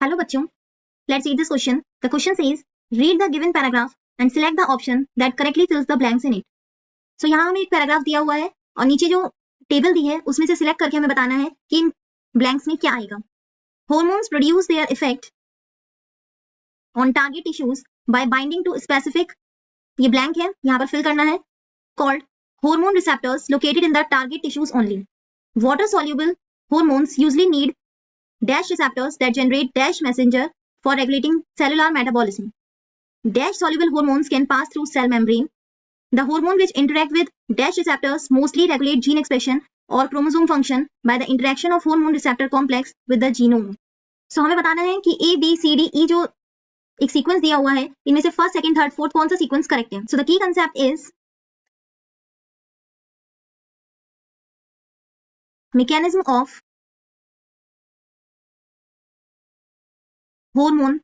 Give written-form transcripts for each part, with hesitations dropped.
Hello बच्चों, let's read this question. The question says read the given paragraph and select the option that correctly fills the blanks in it. So यहाँ हमें एक paragraph दिया हुआ है और नीचे जो टेबल दी है उसमें से सिलेक्ट करके हमें बताना है कि इन ब्लैंक्स में क्या आएगा. Hormones produce their effect on target tissues by binding to specific, ये ब्लैंक है, यहाँ पर फिल करना है, called hormone receptors located in the target tissues only. Water soluble hormones usually need dash receptors that generate dash messenger for regulating cellular metabolism. Dash soluble hormones can pass through cell membrane. The hormone which interact with dash receptors mostly regulate gene expression or chromosome function by the interaction of hormone receptor complex with the genome. So हमें बताना है कि A, B, C, D, E जो एक sequence दिया हुआ है इनमें से फर्स्ट, सेकंड, थर्ड, फोर्थ कौन सा सीक्वेंस करेक्ट है. So the key concept is mechanism of hormone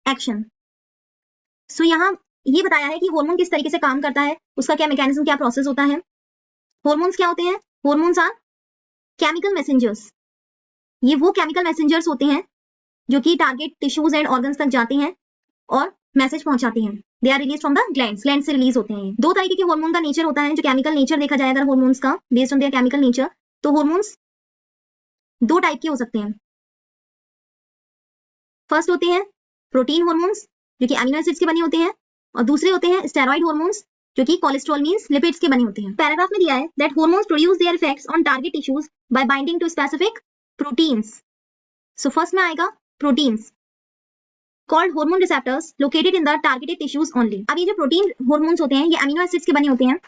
action. So यहाँ ये बताया है कि हार्मोन किस तरीके से काम करता है, उसका क्या मैकेनिज्म, क्या प्रोसेस होता है. हार्मोन्स क्या होते हैं? Hormones are chemical messengers. ये वो केमिकल मैसेंजर्स होते हैं जो कि टारगेट टिश्यूज एंड ऑर्गन्स तक जाते हैं और मैसेज पहुंचाते हैं. They are release from the glands. Gland से रिलीज होते हैं. दो तरीके के हार्मोन का नेचर होता है. जो केमिकल नेचर देखा जाए अगर हार्मोन्स का based on their chemical nature, तो हार्मोन्स दो टाइप के हो सकते हैं. फर्स्ट होते हैं प्रोटीन हार्मोन्स जो कि अमीनो एसिड्स के बने होते हैं, और दूसरे होते हैं स्टेरॉइड हार्मोन्स जो कि कोलेस्ट्रॉल मींस लिपिड्स के बने होते हैं. पैराग्राफ में दिया है that hormones produce their effects on target tissues by binding to specific proteins. So first में आएगा proteins called hormone receptors located in the targeted tissues only. अब ये जो प्रोटीन हार्मोन्स होते हैं ये अमीनो एसिड्स के बने होते हैं.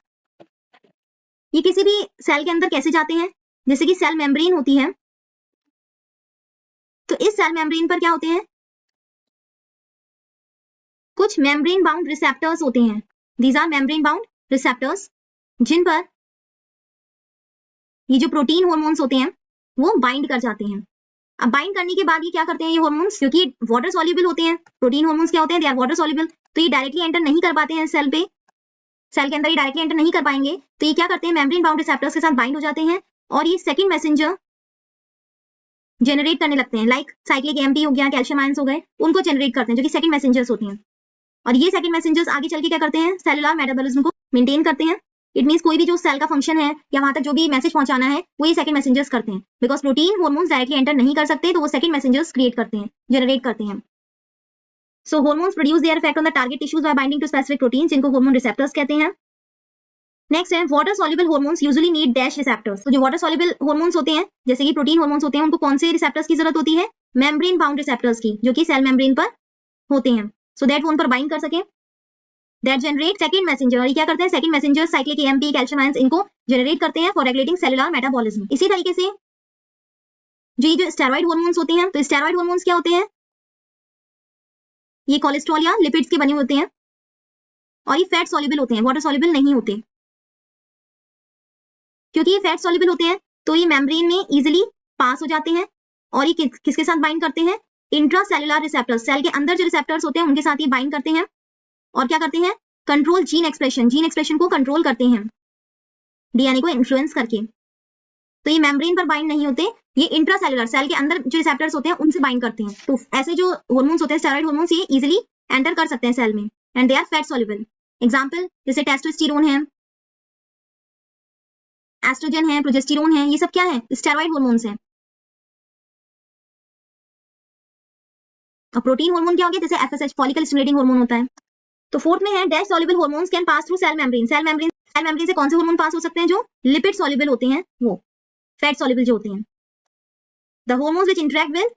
ये किसी भी सेल के अंदर कैसे जाते हैं, जैसे कि सेल मेम्ब्रेन होती है, तो इस सेल मेम्ब्रेन पर क्या होते हैं, कुछ मेम्ब्रेन बाउंड रिसेप्टर्स होते हैं. These are membrane bound receptors जिन पर ये जो प्रोटीन हार्मोन्स होते हैं वो बाइंड कर जाते हैं. अब बाइंड करने के बाद ये क्या करते हैं, ये हार्मोन्स क्योंकि वाटर सॉल्युबल होते हैं, प्रोटीन हार्मोन्स क्या होते हैं, दे आर वाटर सॉल्युबल, तो ये डायरेक्टली एंटर नहीं कर पाते हैं सेल पे, सेल के अंदर ये डायरेक्टली एंटर नहीं कर पाएंगे. तो ये क्या करते हैं, मेम्ब्रेन बाउंड रिसेप्टर्स के साथ बाइंड हो जाते हैं और ये सेकंड मैसेंजर जनरेट करने लगते हैं. लाइक साइक्लिक एएमपी हो गया, कैल्शियम आयंस हो गए, उनको जनरेट करते हैं जो कि सेकंड मैसेंजर्स होते हैं. और ये सेकंड मैसेंजर्स आगे चल के क्या करते हैं, सेलुलर मेटाबॉलिज्म को मेंटेन करते हैं. इट मींस कोई भी जो सेल का फंक्शन है या वहां तक जो भी मैसेज पहुंचाना है वो ये सेकंड मैसेंजर्स करते हैं. Because protein hormones directly enter नहीं कर सकते, तो वो सेकंड मैसेंजर्स क्रिएट करते हैं, जनरेट करते हैं. So hormones produce their effect on the target tissues by binding to specific protein, जिनको हार्मोन रिसेप्टर्स कहते हैं. नेक्स्ट है water soluble hormones usually need dash receptors. तो जो वाटर सॉल्युबल हार्मोन्स होते हैं जैसे कि प्रोटीन हार्मोन्स होते हैं, उनको कौन से रिसेप्टर्स की जरूरत होती है, मेम्ब्रेन बाउंड रिसेप्टर्स की, जो कि सेल मेम्ब्रेन पर होते हैं, सो दैट वो उन पर बाइंड कर सके. That generate second messenger. ये क्या करते हैं, second messenger cyclic AMP, calcium ions, इनको जनरेट करते हैं फॉर रेगुलेटिंग सेलुलर मेटाबॉलिज्म. इसी तरीके से जो स्टेरॉइड हार्मोन्स होते हैं, तो स्टेरॉइड हार्मोन्स क्या होते हैं, ये कोलेस्ट्रॉल या लिपिड्स के बने होते हैं और ये फैट सॉल्युबल होते हैं, वाटर सॉल्युबल नहीं होते. क्योंकि ये फैट सॉल्युबल होते हैं तो ये मेम्ब्रेन में इजीली पास हो जाते हैं और ये किसके साथ बाइंड करते हैं, इंट्रासेलुलर रिसेप्टर्स. सेल के अंदर जो रिसेप्टर्स होते हैं उनके साथ ये बाइंड करते हैं और क्या करते हैं, control gene expression, gene expression को कंट्रोल करते हैं डीएनए को इन्फ्लुएंस करके. तो ये मेम्ब्रेन पर बाइंड नहीं होते, ये इंट्रासेलुलर सेल के अंदर जो रिसेप्टर्स होते हैं उनसे बाइंड करते हैं. तो ऐसे जो हार्मोन्स होते हैं स्टेरॉइड हार्मोन्स, ये इजीली एंटर कर सकते हैं सेल में and they are fat soluble. Example जैसे टेस्टोस्टेरोन है, एस्ट्रोजन है, प्रोजेस्टेरोन है, ये सब क्या है, स्टेरॉइड हार्मोन्स हैं. और प्रोटीन हार्मोन क्या हो गया, जैसे एफएसएच, फॉलिकल स्टिमुलेटिंग हार्मोन होता है. तो फोर्थ में है dash soluble hormones can pass through cell membrane. Cell membrane से कौन से हार्मोन पास हो सकते हैं, जो लिपिड सॉल्युबल होते हैं, वो फैट सॉल्युबल जो होते हैं. The hormones which interact with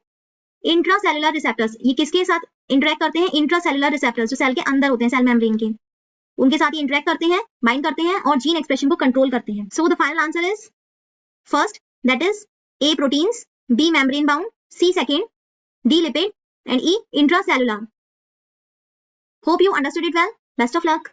intracellular receptors, ये किसके साथ इंटरैक्ट करते हैं, इंट्रासेलुलर रिसेप्टर्स जो सेल के अंदर होते हैं, सेल मेम्ब्रेन के, उनके साथ ये इंटरैक्ट करते हैं, बाइंड करते हैं और जीन एक्सप्रेशन को कंट्रोल करते हैं. So the final answer is first, that is A proteins, B membrane bound, C second, D lipid and E intracellular. Hope you understood it well. Best of luck.